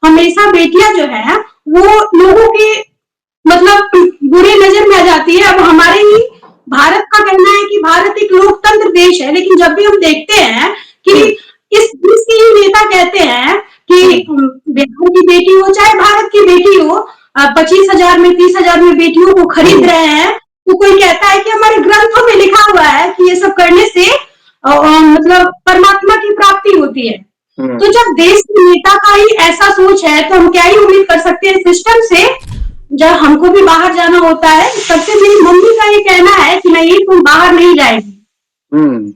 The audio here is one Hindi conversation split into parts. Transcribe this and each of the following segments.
हमेशा बेटियां जो है वो लोगों के मतलब बुरी नजर में आ जाती है। अब हमारे ही भारत का कहना है कि भारत एक लोकतंत्र देश है, लेकिन जब भी हम देखते हैं कि इस देश के ही नेता कहते हैं कि बिहार की बेटी हो चाहे भारत की बेटी हो, 25,000 में 30,000 में बेटियों को खरीद रहे हैं, तो कोई कहता है कि हमारे ग्रंथों में लिखा हुआ है कि ये सब करने से मतलब परमात्मा की प्राप्ति होती है। तो जब देश के नेता का ही ऐसा सोच है तो हम क्या ही उम्मीद कर सकते हैं सिस्टम से। जब हमको भी बाहर जाना होता है, सबसे मेरी मम्मी का ये कहना है कि नहीं तुम बाहर नहीं जाएगी।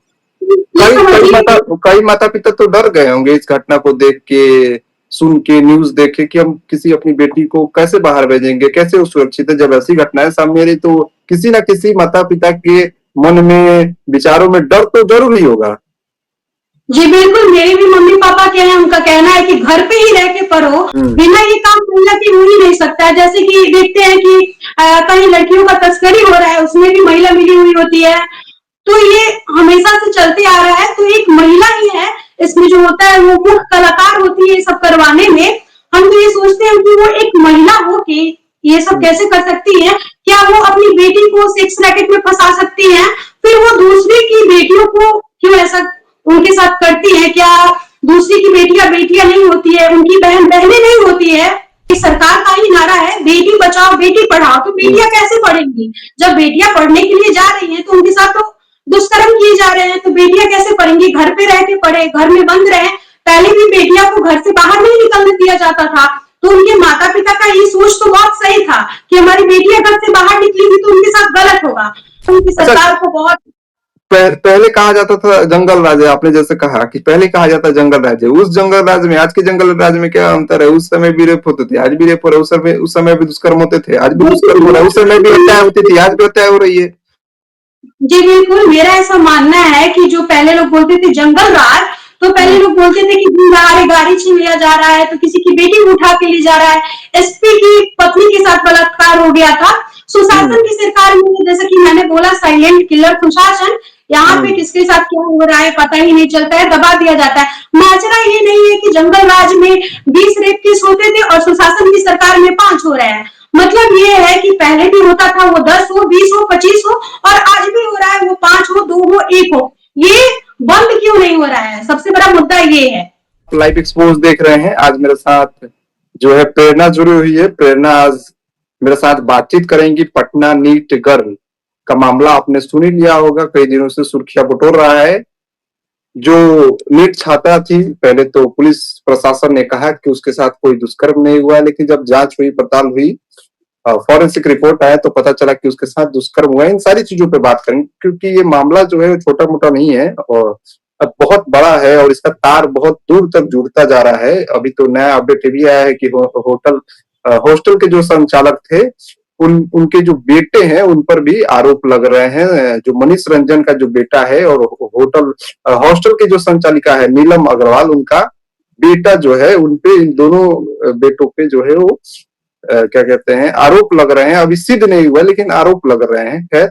कई माता पिता तो डर गए होंगे इस घटना को देख के, सुन के, न्यूज देखे कि हम किसी अपनी बेटी को कैसे बाहर भेजेंगे, कैसे वो सुरक्षित है। जब ऐसी घटनाएं सामने आ रही तो किसी ना किसी माता पिता के मन में, विचारों में डर तो जरूर ही होगा। जी बिल्कुल, मेरे भी मम्मी पापा के हैं, उनका कहना है कि घर पे ही रह के पढ़ो, बिना ये काम महिला की हो ही नहीं सकता है। जैसे कि देखते हैं कि कहीं लड़कियों का तस्करी हो रहा है, उसमें भी महिला मिली हुई होती है, तो ये हमेशा से चलते आ रहा है। तो एक महिला ही है इसमें जो होता है, वो मुख्य कलाकार होती है ये सब करवाने में। हम तो ये सोचते हैं कि वो एक महिला हो के ये सब कैसे कर सकती है? क्या वो अपनी बेटी को सेक्स रैकेट में फंसा सकती है? फिर वो दूसरे की बेटियों को क्यों ऐसा उनके साथ करती है? क्या दूसरी की बेटियां बेटियां नहीं होती है, उनकी बहन बहनें नहीं होती है? सरकार का ही नारा है बेटी बचाओ बेटी पढ़ाओ, तो बेटियां कैसे पढ़ेंगी? जब बेटियां पढ़ने के लिए जा रही हैं तो उनके साथ तो दुष्कर्म किए जा रहे हैं, तो बेटियां कैसे पढ़ेंगी? घर पे रह के पढ़े, घर में बंद रहे। पहले भी बेटियां को घर से बाहर नहीं निकलने दिया जाता था, तो उनके माता पिता का ये सोच तो बहुत सही था कि हमारी बेटियां घर से बाहर निकलेंगी तो उनके साथ गलत होगा। उनकी सरकार को बहुत पहले कहा जाता था जंगल राज है, आपने जैसे कहा कि पहले कहा जाता जंगल राज है। उस जंगल राज में आज के जंगल राज में क्या अंतर है? उस समय भी रेप होते थे, आज भी रेप हो रहा है। उस समय भी दुष्कर्म होते थे, आज भी दुष्कर्म हो रहा है। उस समय भी हत्या होती थी, आज भी हत्या हो रही है। जी बिल्कुल, मेरा ऐसा मानना है कि जो पहले लोग बोलते थे जंगल राज, तो पहले लोग बोलते थे कि गाड़ी छीन लिया जा रहा है, तो किसी की बेटी को उठा के ले जा रहा है। एसपी की पत्नी के साथ बलात्कार हो गया था। सुशासन की सरकार में जैसे कि मैंने बोला साइलेंट किलर सुशासन, यहाँ पे किसके साथ क्या हो रहा है पता ही नहीं चलता है, दबा दिया जाता है। माजरा ये नहीं है कि जंगल राज में 20 रेप केस होते थे और सुशासन की सरकार में 5 हो रहे हैं। मतलब ये है कि पहले भी होता था वो 10 हो, 20 हो, 25 हो, और आज भी हो रहा है वो 5 हो, 2 हो, 1 हो। ये बंद क्यों नहीं हो रहा है? सबसे बड़ा मुद्दा ये है। लाइव एक्सपोज देख रहे हैं। आज मेरे साथ जो है प्रेरणा जुड़ी हुई है। प्रेरणा आज मेरे साथ बातचीत करेंगी। पटना नीट गर्ल का मामला आपने सुन ही लिया होगा, कई दिनों से सुर्खियां बटोर रहा है। जो नीट छात्रा थी, पहले तो पुलिस प्रशासन ने कहा कि उसके साथ कोई दुष्कर्म नहीं हुआ, लेकिन जब जांच हुई, पड़ताल हुई, फॉरेंसिक रिपोर्ट आया तो पता चला कि उसके साथ दुष्कर्म हुआ है। इन सारी चीजों पे बात करेंगे क्योंकि ये मामला जो है छोटा मोटा नहीं है और अब बहुत बड़ा है और इसका तार बहुत दूर तक जुड़ता जा रहा है। अभी तो नया अपडेट भी आया है कि हॉस्टल के जो संचालक थे, उनके जो बेटे हैं उन पर भी आरोप लग रहे हैं। जो मनीष रंजन का जो बेटा है और हॉस्टल की जो संचालिका है नीलम अग्रवाल, उनका बेटा जो है, उनपे, इन दोनों बेटों पे जो है वो क्या कहते हैं, आरोप लग रहे हैं। अभी सिद्ध नहीं हुआ लेकिन आरोप लग रहे हैं। खैर,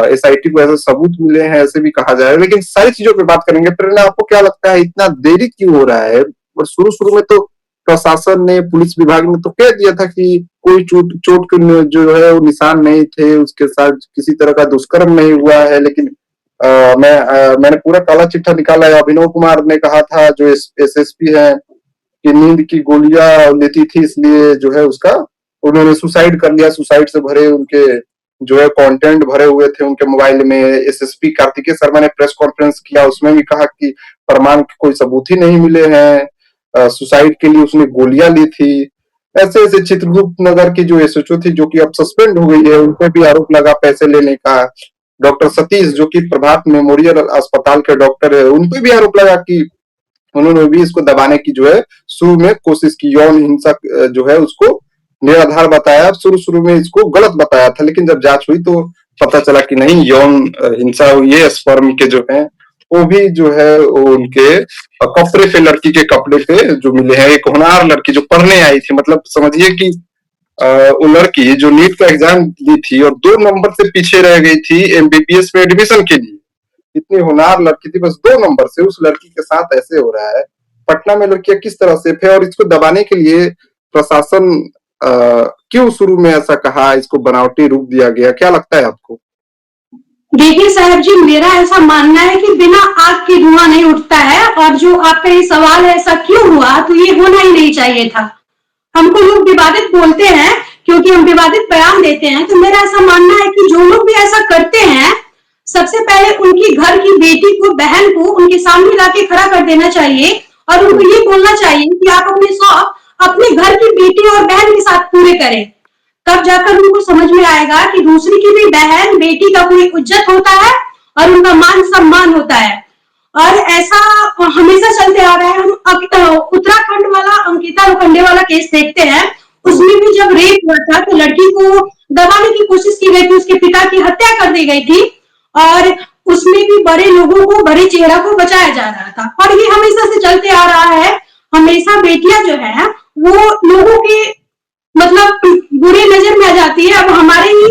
एसआईटी को ऐसे सबूत मिले हैं, ऐसे भी कहा जाए, लेकिन सारी चीजों पे बात करेंगे। प्रेरणा, आपको क्या लगता है इतना देरी क्यों हो रहा है? और शुरू में तो प्रशासन ने, पुलिस विभाग ने तो कह दिया था कि कोई चोट के जो है वो निशान नहीं थे, उसके साथ किसी तरह का दुष्कर्म नहीं हुआ है। लेकिन मैंने पूरा काला चिट्ठा निकाला है। अभिनव कुमार ने कहा था, जो एसएसपी है, कि नींद की गोलियां लेती थी इसलिए जो है उसका, उन्होंने सुसाइड कर लिया। सुसाइड से भरे उनके जो है कंटेंट भरे हुए थे उनके मोबाइल में। एसएसपी कार्तिकेय शर्मा ने प्रेस कॉन्फ्रेंस किया, उसमें भी कहा कि प्रमाण के कोई सबूत ही नहीं मिले हैं, सुसाइड के लिए उसने गोलियां ली थी। ऐसे ऐसे चित्रगुप्त नगर की जो एसएचओ थी, जो कि अब सस्पेंड हो गई है, उन पे भी आरोप लगा पैसे लेने का। डॉक्टर सतीश, जो कि प्रभात मेमोरियल अस्पताल के डॉक्टर है, उन पे भी आरोप लगा कि उन्होंने भी इसको दबाने की जो है शुरू में कोशिश की। यौन हिंसा जो है उसको निराधार बताया, शुरू में इसको गलत बताया था, लेकिन जब जांच हुई तो पता चला कि नहीं, यौन हिंसा हुई है। स्पर्म के जो है वो भी जो है वो उनके कपड़े पे, लड़की के कपड़े पे जो मिले हैं। एक होनहार लड़की जो पढ़ने आई थी, मतलब समझिए कि वो लड़की जो नीट का एग्जाम दी थी और 2 नंबर से पीछे रह गई थी एमबीबीएस में एडमिशन के लिए। इतनी होनहार लड़की थी, बस 2 नंबर से उस लड़की के साथ ऐसे हो रहा है। पटना में लड़कियां किस तरह सेफ है और इसको दबाने के लिए प्रशासन क्यों शुरू में ऐसा कहा, इसको बनावटी रूप दिया गया, क्या लगता है आपको? देखिए साहब जी, मेरा ऐसा मानना है कि बिना आग के धुआं नहीं उठता है। और जो आपका ये सवाल है ऐसा क्यों हुआ, तो ये होना ही नहीं चाहिए था। हमको लोग विवादित बोलते हैं क्योंकि हम विवादित बयान देते हैं। तो मेरा ऐसा मानना है कि जो लोग भी ऐसा करते हैं, सबसे पहले उनकी घर की बेटी को, बहन को उनके सामने लाके खड़ा कर देना चाहिए और उनको ये बोलना चाहिए कि आप अपने शौक अपने घर की बेटी और बहन के साथ पूरे करें। तब जाकर उनको समझ में आएगा कि दूसरी की भी बहन बेटी का कोई इज्जत होता है और उनका मान सम्मान होता है। और ऐसा हमेशा चलते आ रहा है। हम उत्तराखंड वाला अंकिता लोखंडे वाला केस देखते हैं, उसमें भी जब रेप हुआ था तो लड़की को दबाने की कोशिश की गई थी, उसके पिता की हत्या कर दी गई थी और उसमें भी बड़े लोगों को, बड़े चेहरा को बचाया जा रहा था। और ये हमेशा से चलते आ रहा है। हमेशा बेटियां जो है वो लोगों के मतलब बुरी नजर में आ जाती है। अब हमारे ही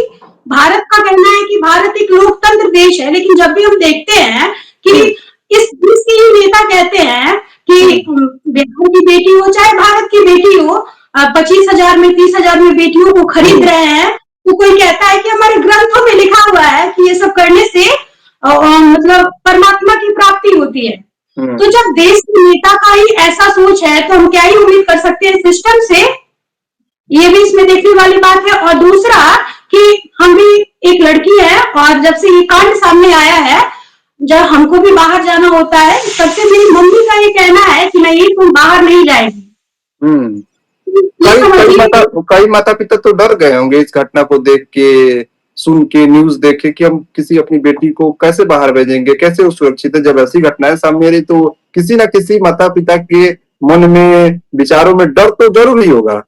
भारत का कहना है कि भारत एक लोकतंत्र देश है, लेकिन जब भी हम देखते हैं कि इस देश के ही नेता कहते हैं कि बिहार की बेटी हो चाहे भारत की बेटी हो, 25,000 में 30,000 में बेटियों को खरीद रहे हैं, तो कोई कहता है कि हमारे ग्रंथों में लिखा हुआ है कि ये सब करने से मतलब परमात्मा की प्राप्ति होती है। तो जब देश के नेता का ही ऐसा सोच है तो हम क्या ही उम्मीद कर सकते हैं सिस्टम से। ये भी इसमें देखने वाली बात है। और दूसरा कि हम भी एक लड़की है और जब से ये कांड सामने आया है, जब हमको भी बाहर जाना होता है, तब से मेरी मम्मी का ये कहना है कि नहीं तुम बाहर नहीं जाएगी। कई माता पिता तो डर गए होंगे इस घटना को देख के, सुन के, न्यूज देखे कि हम किसी अपनी बेटी को कैसे बाहर भेजेंगे, कैसे वो सुरक्षित है। जब ऐसी घटनाएं सामने आ रही तो किसी ना किसी माता पिता के मन में, विचारों में डर तो जरूर ही होगा।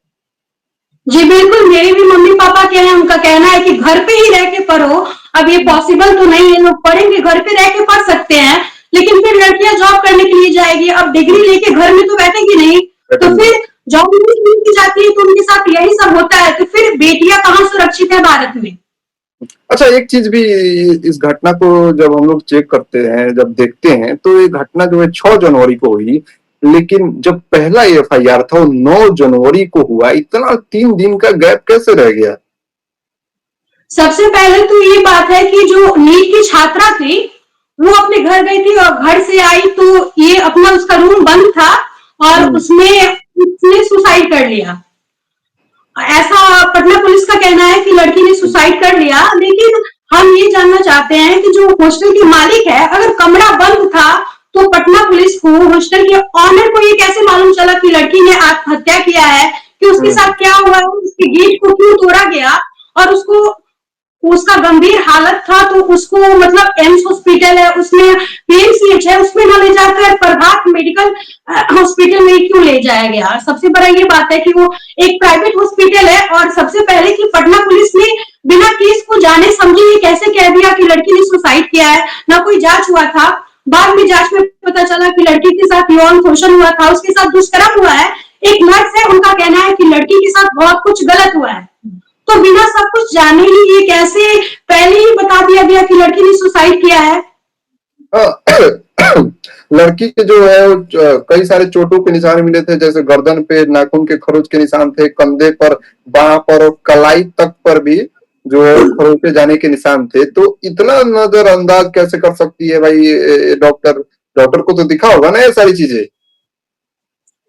जी बिल्कुल, मेरे भी मम्मी पापा क्या है, उनका कहना है कि घर पे ही रह के पढ़ो। अब ये पॉसिबल तो नहीं है, लोग पढ़ेंगे, घर पे रह के पढ़ सकते हैं, लेकिन फिर लड़कियां जॉब करने के लिए जाएगी। अब डिग्री लेके घर में तो बैठेगी नहीं, तो फिर जॉब की जाती है तो उनके साथ यही सब होता है। तो फिर बेटियां कहाँ सुरक्षित है भारत में। अच्छा, एक चीज भी, इस घटना को जब हम लोग चेक करते हैं, जब देखते हैं, तो ये घटना जो है 6 जनवरी को हुई, लेकिन जब पहला एफआईआर था वो 9 जनवरी को हुआ। इतना 3 दिन का गैप कैसे रह गया? सबसे पहले तो ये बात है कि जो नीट की छात्रा थी वो अपने घर गई थी और घर से आई तो ये अपना उसका रूम बंद था और उसने सुसाइड कर लिया। ऐसा पटना पुलिस का कहना है कि लड़की ने सुसाइड कर लिया। लेकिन हम ये जानना चाहते हैं कि जो हॉस्टल के मालिक है, अगर कमरा बंद था तो पटना पुलिस को, हॉस्टल के ऑनर को ये कैसे मालूम चला कि लड़की ने आत्महत्या किया है, कि उसके साथ क्या हुआ है, उसके गेट को क्यों तोड़ा गया। और उसका गंभीर हालत था तो उसको मतलब एम्स हॉस्पिटल है, उसमें पीएमसीएच है, उसमें ना ले जाकर प्रभात मेडिकल हॉस्पिटल में क्यों ले जाया गया। सबसे बड़ा ये बात है कि वो एक प्राइवेट हॉस्पिटल है। और सबसे पहले कि पटना पुलिस ने बिना केस को जाने समझे ये कैसे कह दिया कि लड़की ने सुसाइड किया है, ना कोई जांच हुआ था। बाद में जांच में पता चला कि लड़की के साथ यौन शोषण हुआ था, उसके साथ दुष्कर्म हुआ है। एक नर्स है, उनका कहना है कि लड़की के साथ बहुत कुछ गलत हुआ है। तो बिना सब कुछ जाने ही ये कैसे पहले ही बता दिया गया कि लड़की ने सुसाइड किया है। लड़की के जो है कई सारे चोटों के निशान मिले थे, जैसे गर्दन पे नाखून के खरोच के निशान थे, कंधे पर, बाह पर और कलाई तक पर भी जो है खरोचे जाने के निशान थे। तो इतना नजरअंदाज कैसे कर सकती है भाई डॉक्टर? डॉक्टर को तो दिखा होगा ना ये सारी चीजें।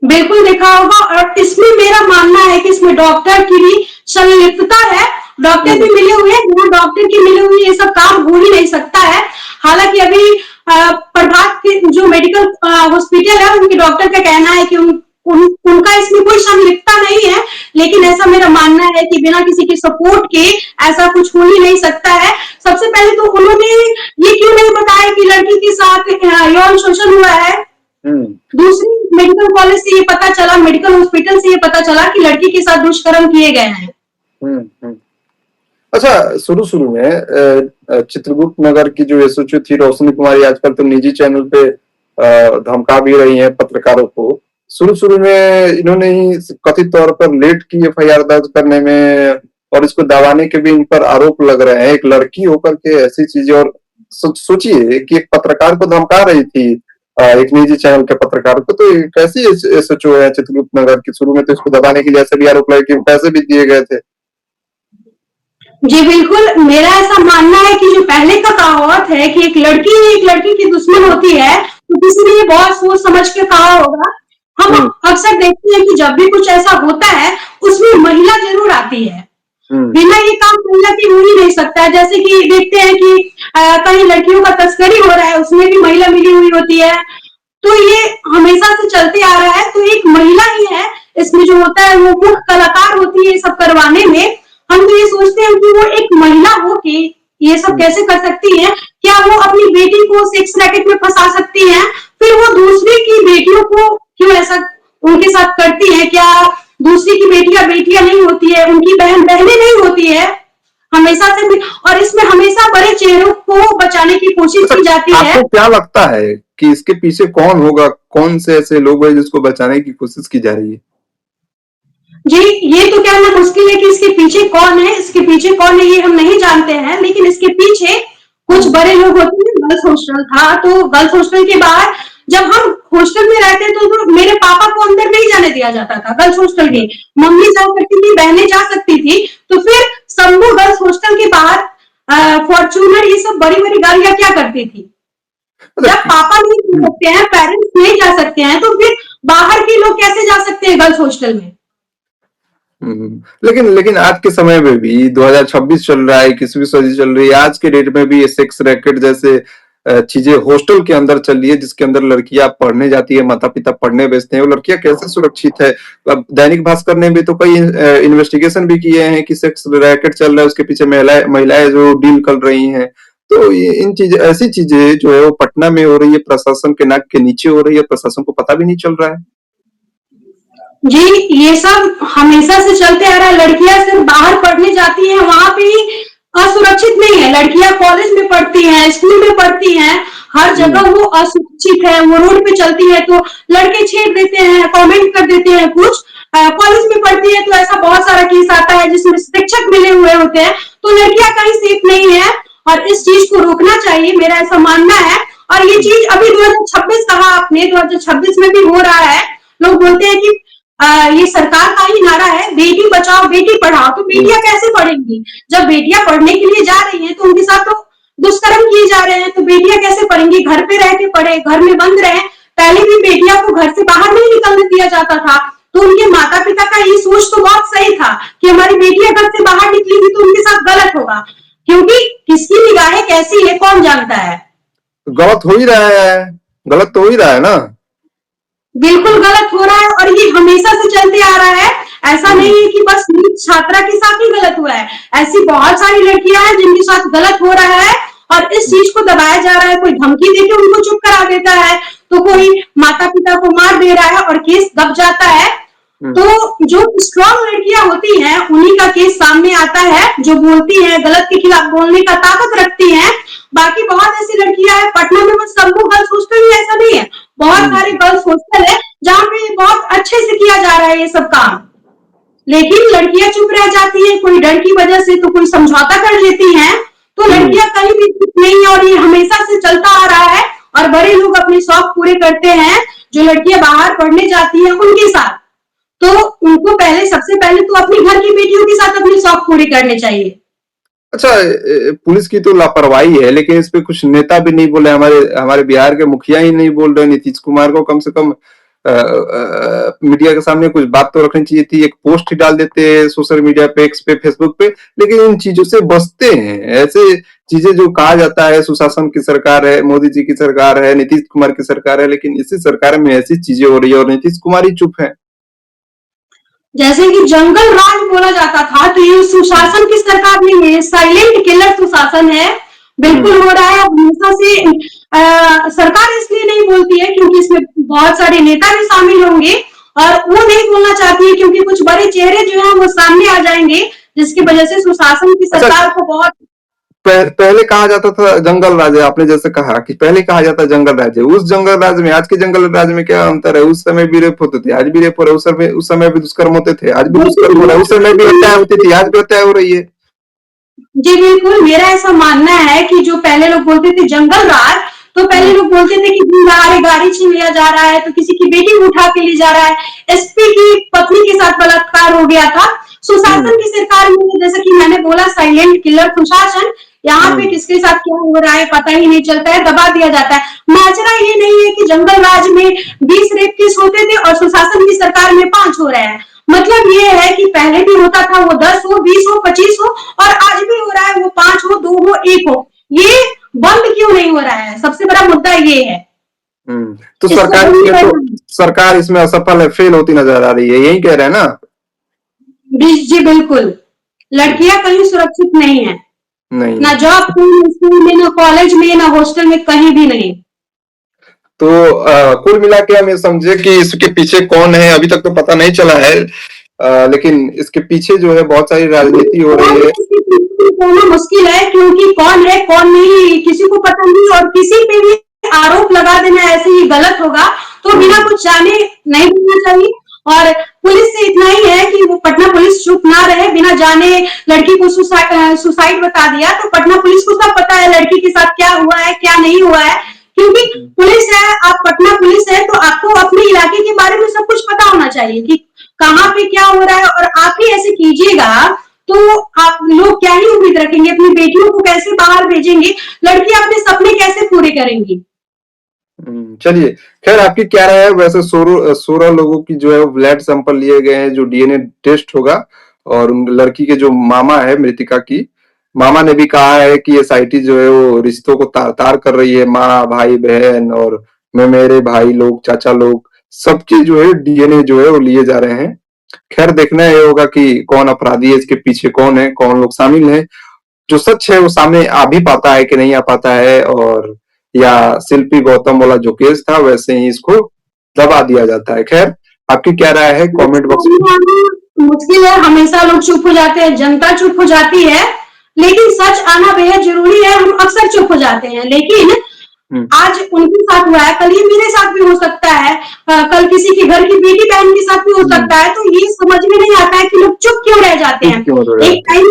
बिल्कुल देखा होगा। और इसमें मेरा मानना है कि इसमें डॉक्टर की भी संलिप्तता है। डॉक्टर भी मिले हुए हैं, बिना डॉक्टर के मिले हुए ये सब काम हो ही नहीं सकता है। हालांकि अभी प्रभात के जो मेडिकल हॉस्पिटल है उनके डॉक्टर का कहना है कि उनका इसमें कोई संलिप्तता नहीं है, लेकिन ऐसा मेरा मानना है कि बिना किसी के सपोर्ट के ऐसा कुछ हो ही नहीं सकता है। सबसे पहले तो उन्होंने ये क्यों नहीं बताया कि लड़की के साथ यौन शोषण हुआ है। दूसरी मेडिकल कॉलेज से ये पता चला, मेडिकल हॉस्पिटल से ये पता चला कि लड़की के साथ दुष्कर्म किए गए हैं। अच्छा, शुरू में चित्रगुप्त नगर की जो एसएचओ थी रोशनी कुमारी, आजकल तो निजी चैनल पे धमका भी रही हैं पत्रकारों को। शुरू में इन्होंने ही कथित तौर पर लेट की एफआईआर दर्ज करने में, और इसको दबाने के भी इन पर आरोप लग रहे हैं। एक लड़की होकर के ऐसी चीजें, और सोचिए कि एक पत्रकार को धमका रही थी, एक निजी चैनल के पत्रकार को। तो कैसी एसएचओ है चित्रगुप्त नगर की? शुरू में तो इसको दबाने के लिए ऐसे भी आरोप लगे कि पैसे भी दिए गए थे। जी बिल्कुल, मेरा ऐसा मानना है कि जो पहले का कहावत है कि एक लड़की की दुश्मन होती है, तो किसी ने ये बहुत सोच समझ के कहा होगा। हम अक्सर देखते हैं कि जब भी कुछ ऐसा होता है, उसमें महिला जरूर आती है। बिना ये काम महिला के हो ही नहीं सकता है। जैसे कि देखते हैं कि कहीं लड़कियों का तस्करी हो रहा है, उसमें भी महिला मिली हुई होती है। तो ये हमेशा से चलते आ रहा है। तो एक महिला ही है इसमें जो होता है, वो मुख्य कलाकार होती है ये सब करवाने में। हम तो ये सोचते हैं कि वो एक महिला हो के ये सब कैसे कर सकती है? क्या वो अपनी बेटी को सेक्स रैकेट में फंसा सकती है? फिर वो दूसरी की बेटियों को क्यों ऐसा उनके साथ करती है? क्या दूसरी की बेटियां बेटियां नहीं होती है, उनकी बहन बहनें नहीं होती है? हमेशा से और इसमें हमेशा बड़े चेहरों को बचाने की कोशिश की जाती है। आपको क्या लगता है कि इसके पीछे कौन होगा? कौन से ऐसे लोग हैं जिसको बचाने की कोशिश की जा रही है? जी, ये तो कहना मुश्किल है कि इसके पीछे कौन है। इसके पीछे कौन है ये हम नहीं जानते हैं, लेकिन इसके पीछे कुछ बड़े लोग होते हैं। गर्ल्स हॉस्टल था, तो गर्ल्स हॉस्टल के बाहर जब हम हॉस्टल में रहते तो मेरे पापा को अंदर नहीं जाने दिया जाता था गर्ल्स हॉस्टल के। मम्मी जा सकती थी, बहनें जा सकती थी। तो फिर शंभू गर्ल्स हॉस्टल के बाहर फॉर्च्यूनर ये सब बड़ी बड़ी गाड़ियां क्या करती थी? जब पापा नहीं जा सकते हैं, पेरेंट्स नहीं जा सकते हैं, तो फिर बाहर के लोग कैसे जा सकते हैं गर्ल्स हॉस्टल में? लेकिन लेकिन आज के समय में भी 2026 चल रहा है, 21वीं सदी चल रही है, आज के डेट में भी ये सेक्स रैकेट जैसे चीजें हॉस्टल के अंदर चल रही है, जिसके अंदर लड़कियां पढ़ने जाती है, माता पिता पढ़ने भेजते हैं। वो लड़कियां कैसे सुरक्षित है? अब दैनिक भास्कर ने भी तो कई इन्वेस्टिगेशन भी किए हैं कि सेक्स रैकेट चल रहा है, उसके पीछे महिलाएं जो डील कर रही हैं। तो इन चीज ऐसी चीजें जो है वो पटना में हो रही है, प्रशासन के नाक के नीचे हो रही है, प्रशासन को पता भी नहीं चल रहा है। जी, ये सब हमेशा से चलते आ रहा है। लड़कियां सिर्फ बाहर पढ़ने जाती हैं, वहां पे ही असुरक्षित नहीं है। लड़कियां कॉलेज में पढ़ती हैं, स्कूल में पढ़ती हैं, हर जगह वो असुरक्षित है। वो रोड पे चलती है तो लड़के छेड़ देते हैं, कमेंट कर देते हैं कुछ। कॉलेज में पढ़ती है तो ऐसा बहुत सारा केस आता है जिसमें शिक्षक मिले हुए होते हैं। तो लड़कियां कहीं सेफ नहीं है और इस चीज को रोकना चाहिए, मेरा ऐसा मानना है। और ये चीज अभी 2026 कहा आपने, 2026 में भी हो रहा है। लोग बोलते हैं कि ये सरकार का ही नारा है, बेटी बचाओ बेटी पढ़ाओ। तो बेटियां कैसे पढ़ेंगी? जब बेटियां पढ़ने के लिए जा रही हैं तो उनके साथ तो दुष्कर्म किए जा रहे हैं। तो बेटियां कैसे पढ़ेंगी? घर पे रह के पढ़े, घर में बंद रहे। पहले भी बेटियां को घर से बाहर नहीं निकलने दिया जाता था। तो उनके माता पिता का ये सोच तो बहुत सही था कि हमारी बेटियां घर से बाहर निकलेंगी तो उनके साथ गलत होगा, क्योंकि किसकी निगाहें कैसी है कौन जानता है। गलत हो ही रहा है, गलत तो हो ही रहा है ना। बिल्कुल गलत हो रहा है और ये हमेशा से चलते आ रहा है। ऐसा नहीं है कि बस नीट छात्रा के साथ ही गलत हुआ है, ऐसी बहुत सारी लड़कियां हैं जिनके साथ गलत हो रहा है और इस चीज को दबाया जा रहा है। कोई धमकी देके उनको चुप करा देता है, तो कोई माता पिता को मार दे रहा है और केस दब जाता है। तो जो स्ट्रॉन्ग लड़कियां होती हैं उन्हीं का केस सामने आता है, जो बोलती हैं, गलत के खिलाफ बोलने का ताकत रखती हैं। बाकी बहुत ऐसी लड़कियां हैं पटना में, बस शंभू गर्ल्स हॉस्टल ही ऐसा नहीं है, बहुत सारे गर्ल्स हॉस्टल है जहाँ पे बहुत अच्छे से किया जा रहा है ये सब काम। लेकिन लड़कियां चुप रह जाती हैं, कोई डर की वजह से, तो कोई समझौता कर लेती हैं। तो लड़कियां कहीं भी चुप नहीं है और ये हमेशा से चलता आ रहा है। और बड़े लोग अपने शौक पूरे करते हैं, जो लड़कियां बाहर पढ़ने जाती हैं उनके साथ। तो उनको पहले, सबसे पहले तो अपने घर की बेटियों के साथ अपने शौक पूरे करने चाहिए। अच्छा, पुलिस की तो लापरवाही है, लेकिन इस पे कुछ नेता भी नहीं बोले। हमारे हमारे बिहार के मुखिया ही नहीं बोल रहे। नीतीश कुमार को कम से कम मीडिया के सामने कुछ बात तो रखनी चाहिए थी। एक पोस्ट ही डाल देते सोशल मीडिया पे, एक्स पे, फेसबुक पे, लेकिन इन चीजों से बचते हैं। ऐसे चीजें जो कहा जाता है सुशासन की सरकार है, मोदी जी की सरकार है, नीतीश कुमार की सरकार है, लेकिन इसी सरकार में ऐसी चीजें हो रही है और नीतीश कुमार ही चुप है। जैसे कि जंगल राज बोला जाता था, तो ये सुशासन की सरकार नहीं है, साइलेंट किलर सुशासन है। बिल्कुल हो रहा है। हमेशा से सरकार इसलिए नहीं बोलती है क्योंकि इसमें बहुत सारे नेता भी शामिल होंगे और वो नहीं बोलना चाहती है क्योंकि कुछ बड़े चेहरे जो है वो सामने आ जाएंगे, जिसकी वजह से सुशासन की सरकार को बहुत पहले कहा जाता था जंगल राज है। आपने जैसे कहा कि पहले कहा जाता जंगल राज है। उस जंगल राज में आज के जंगल राज में क्या अंतर है? उस समय भी रेप होते थे, आज भी रेप हो रहा है। उस समय भी दुष्कर्म होते थे, आज भी दुष्कर्म हो रहा है। उस समय भी हत्या होती थी, आज भी हत्या हो रही है। जी बिल्कुल, मेरा ऐसा मानना है कि जो पहले लोग बोलते थे जंगल राज, तो पहले लोग बोलते थे कि अरे गाड़ी छीन लिया जा रहा है, तो किसी की बेटी को उठा के ले जा रहा है, एसपी की पत्नी के साथ बलात्कार हो गया था। सुशासन की सरकार में जैसे कि मैंने बोला साइलेंट किलर सुशासन, यहाँ पे किसके साथ क्या हो रहा है पता ही नहीं चलता है, दबा दिया जाता है। माजरा ये नहीं है कि जंगल राज में 20 रेप केस होते थे और सुशासन की सरकार में 5 हो रहे हैं। मतलब ये है कि पहले भी होता था, वो 10 हो, 20 हो, 25 हो, और आज भी हो रहा है, वो 5 हो, 2 हो, 1 हो। ये बंद क्यों नहीं हो रहा है, सबसे बड़ा मुद्दा ये है। तो सरकार इसमें असफल है, फेल होती नजर आ रही है, यही कह रहे हैं ना? जी बिल्कुल, लड़कियां कहीं सुरक्षित नहीं है, नहीं, ना जॉब में, स्कूल में, ना कॉलेज में, ना हॉस्टल में, कहीं भी नहीं। तो कुल मिला के हम ये समझे कि इसके पीछे कौन है, अभी तक तो पता नहीं चला है, लेकिन इसके पीछे जो है बहुत सारी राजनीति हो रही है। कहना मुश्किल है, क्योंकि कौन है कौन नहीं किसी को पता नहीं, और किसी पे भी आरोप लगा देना ऐसे ही गलत होगा, तो बिना कुछ जाने नहीं बोलना चाहिए। और पुलिस से इतना ही है कि वो पटना पुलिस चुप ना रहे, बिना जाने लड़की को सुसाइड बता दिया, तो पटना पुलिस को सब पता है लड़की के साथ क्या हुआ है क्या नहीं हुआ है, क्योंकि पुलिस है, आप पटना पुलिस है, तो आपको अपने इलाके के बारे में सब कुछ पता होना चाहिए कि कहाँ पे क्या हो रहा है। और आप ही ऐसे कीजिएगा तो आप लोग क्या ही उम्मीद रखेंगे, अपनी बेटियों को कैसे बाहर भेजेंगे, लड़कियां अपने सपने कैसे पूरे करेंगी। चलिए, खैर आपकी क्या राय है? वैसे 16 लोगों की जो है ब्लड सैंपल लिए गए हैं, जो डीएनए टेस्ट होगा, और उन लड़की के जो मामा है, मृतिका की मामा ने भी कहा है कि एसआईटी जो है वो रिश्तों को तार तार कर रही है, माँ भाई बहन और मेरे भाई लोग चाचा लोग सबके जो है डीएनए जो है वो लिए जा रहे हैं। खैर देखना ये होगा कि कौन अपराधी है, इसके पीछे कौन है, कौन लोग शामिल हैं। जो सच है वो सामने आ भी पाता है कि नहीं आ पाता है, और या शिल्पी गौतम वाला जो केस था वैसे ही इसको दबा दिया जाता है। खैर आपकी क्या राय है कमेंट बॉक्स में? मुश्किल है, हमेशा लोग चुप हो जाते हैं, जनता चुप हो जाती है, लेकिन सच आना बेहद जरूरी है। हम अक्सर चुप हो जाते हैं, लेकिन आज उनके साथ हुआ है, कल ये मेरे साथ भी हो सकता है, कल किसी के घर की बेटी बहन के साथ भी हो सकता है। तो ये समझ में नहीं आता है कि लोग चुप क्यों रह जाते हैं। एक टाइम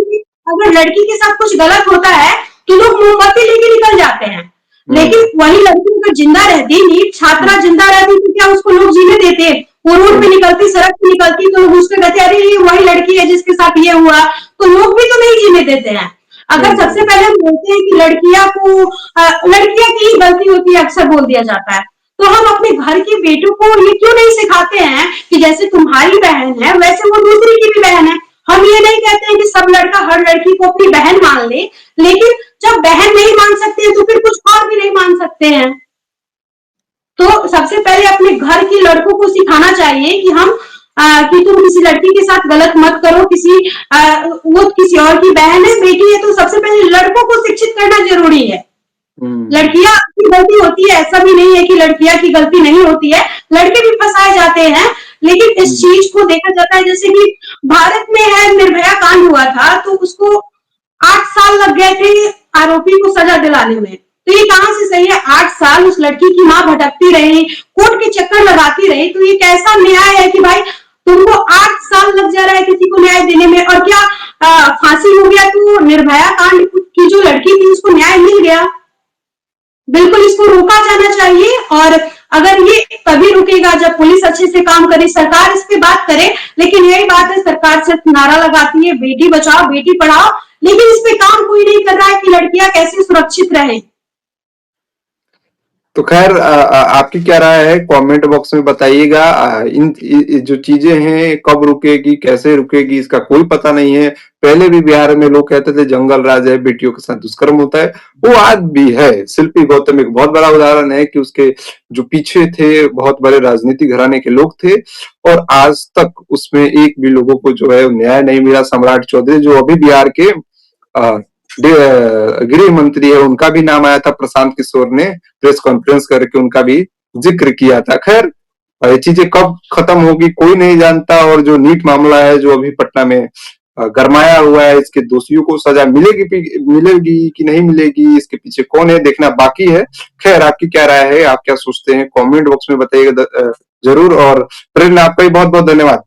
अगर लड़की के साथ कुछ गलत होता है तो लोग मोमबत्ती लेके निकल जाते हैं, लेकिन वही लड़की अगर जिंदा रहती, नीट छात्रा जिंदा रहती, तो क्या उसको लोग जीने देते? वो रोड पे निकलती, सड़क पे निकलती, तो लोग उस पर कहते अरे ये वही लड़की है जिसके साथ ये हुआ, तो लोग भी तो नहीं जीने देते हैं। अगर सबसे पहले हम बोलते हैं कि लड़कियां की ही गलती होती है, अक्सर बोल दिया जाता है, तो हम अपने घर की बेटों को ये क्यों नहीं सिखाते हैं कि जैसे तुम्हारी बहन है वैसे वो दूसरी की भी बहन है। हम ये नहीं कहते हैं कि सब लड़का हर लड़की को अपनी बहन मान ले, लेकिन जब बहन नहीं मान सकते हैं तो फिर कुछ और भी नहीं मान सकते हैं। तो सबसे पहले अपने घर की लड़कों को सिखाना चाहिए कि कि तुम किसी लड़की के साथ गलत मत करो, वो किसी और की बहन है, बेटी है, तो सबसे पहले लड़कों को शिक्षित करना जरूरी है। लड़कियां की गलती होती है, ऐसा भी नहीं है कि लड़कियां की गलती नहीं होती है, लड़के भी फंसाए जाते हैं, लेकिन इस चीज को देखा जाता है, जैसे कि भारत में है निर्भया कांड हुआ था, तो उसको 8 साल लग गए थे आरोपी को सजा दिलाने में। तो ये कहां से सही है? 8 साल उस लड़की की मां भटकती रही, कोर्ट के चक्कर लगाती रही, तो ये कैसा न्याय है कि भाई तुमको 8 साल लग जा रहा है किसी को न्याय देने में, और क्या फांसी हो गया तो निर्भया कांड की जो लड़की थी उसको न्याय मिल गया? बिल्कुल इसको रोका जाना चाहिए, और अगर ये तभी रुकेगा जब पुलिस अच्छे से काम करे, सरकार इस पे बात करे। लेकिन यही बात है, सरकार सिर्फ नारा लगाती है बेटी बचाओ बेटी पढ़ाओ, लेकिन इस पे काम कोई नहीं कर रहा है कि लड़कियां कैसे सुरक्षित रहें। तो खैर आपकी क्या राय है कमेंट बॉक्स में बताइएगा। इन जो चीजें हैं कब रुकेगी कैसे रुकेगी इसका कोई पता नहीं है। पहले भी बिहार में लोग कहते थे जंगल राज है, बेटियों के साथ दुष्कर्म होता है, वो आज भी है। शिल्पी गौतम एक बहुत बड़ा उदाहरण है कि उसके जो पीछे थे बहुत बड़े राजनीतिक घराने के लोग थे, और आज तक उसमें एक भी लोगों को जो है न्याय नहीं मिला। सम्राट चौधरी जो अभी बिहार के गृह मंत्री है, उनका भी नाम आया था, प्रशांत किशोर ने प्रेस कॉन्फ्रेंस करके उनका भी जिक्र किया था। खैर ये चीजें कब खत्म होगी कोई नहीं जानता, और जो नीट मामला है जो अभी पटना में गरमाया हुआ है, इसके दोषियों को सजा मिलेगी कि नहीं मिलेगी, इसके पीछे कौन है देखना बाकी है। खैर आपकी क्या राय है, आप क्या सोचते हैं कमेंट बॉक्स में बताइएगा जरूर। और प्रेरणा आपका भी बहुत बहुत धन्यवाद।